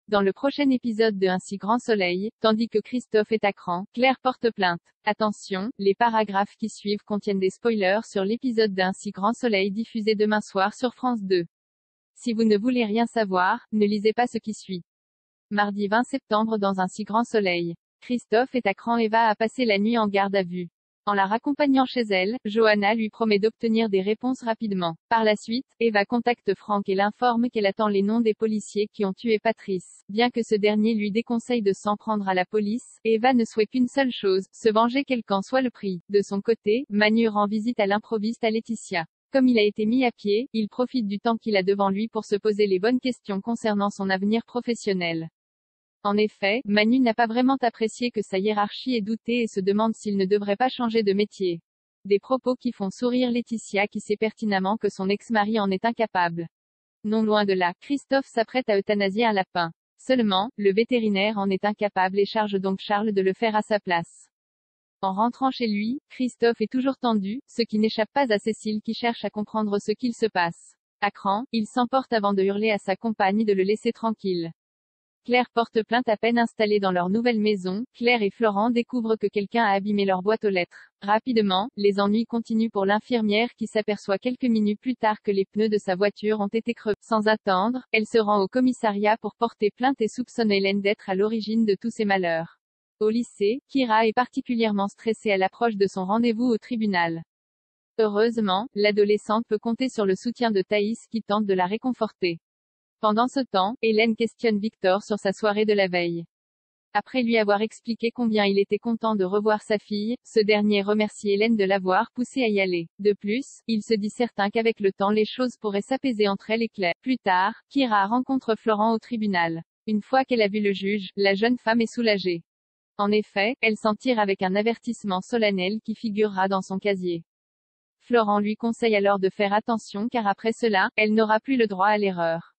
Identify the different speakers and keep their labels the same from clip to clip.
Speaker 1: Dans le prochain épisode de Un si grand soleil, tandis que Christophe est à cran, Claire porte plainte. Attention, les paragraphes qui suivent contiennent des spoilers sur l'épisode d'Un si grand soleil diffusé demain soir sur France 2. Si vous ne voulez rien savoir, ne lisez pas ce qui suit. Mardi 20 septembre dans Un si grand soleil. Christophe est à cran et va à passer la nuit en garde à vue. En la raccompagnant chez elle, Johanna lui promet d'obtenir des réponses rapidement. Par la suite, Eva contacte Franck et l'informe qu'elle attend les noms des policiers qui ont tué Patrice. Bien que ce dernier lui déconseille de s'en prendre à la police, Eva ne souhaite qu'une seule chose, se venger quel qu'en soit le prix. De son côté, Manu rend visite à l'improviste à Laetitia. Comme il a été mis à pied, il profite du temps qu'il a devant lui pour se poser les bonnes questions concernant son avenir professionnel. En effet, Manu n'a pas vraiment apprécié que sa hiérarchie ait douté et se demande s'il ne devrait pas changer de métier. Des propos qui font sourire Laetitia qui sait pertinemment que son ex-mari en est incapable. Non loin de là, Christophe s'apprête à euthanasier un lapin. Seulement, le vétérinaire en est incapable et charge donc Charles de le faire à sa place. En rentrant chez lui, Christophe est toujours tendu, ce qui n'échappe pas à Cécile qui cherche à comprendre ce qu'il se passe. À cran, il s'emporte avant de hurler à sa compagne de le laisser tranquille. Claire porte plainte à peine installée dans leur nouvelle maison. Claire et Florent découvrent que quelqu'un a abîmé leur boîte aux lettres. Rapidement, les ennuis continuent pour l'infirmière qui s'aperçoit quelques minutes plus tard que les pneus de sa voiture ont été crevés. Sans attendre, elle se rend au commissariat pour porter plainte et soupçonne Hélène d'être à l'origine de tous ces malheurs. Au lycée, Kira est particulièrement stressée à l'approche de son rendez-vous au tribunal. Heureusement, l'adolescente peut compter sur le soutien de Thaïs qui tente de la réconforter. Pendant ce temps, Hélène questionne Victor sur sa soirée de la veille. Après lui avoir expliqué combien il était content de revoir sa fille, ce dernier remercie Hélène de l'avoir poussé à y aller. De plus, il se dit certain qu'avec le temps les choses pourraient s'apaiser entre elle et Claire. Plus tard, Kira rencontre Florent au tribunal. Une fois qu'elle a vu le juge, la jeune femme est soulagée. En effet, elle s'en tire avec un avertissement solennel qui figurera dans son casier. Florent lui conseille alors de faire attention car après cela, elle n'aura plus le droit à l'erreur.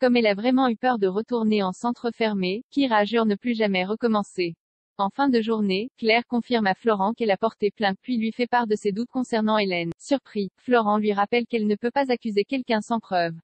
Speaker 1: Comme elle a vraiment eu peur de retourner en centre fermé, Kira jure ne plus jamais recommencer. En fin de journée, Claire confirme à Florent qu'elle a porté plainte puis lui fait part de ses doutes concernant Hélène. Surpris, Florent lui rappelle qu'elle ne peut pas accuser quelqu'un sans preuve.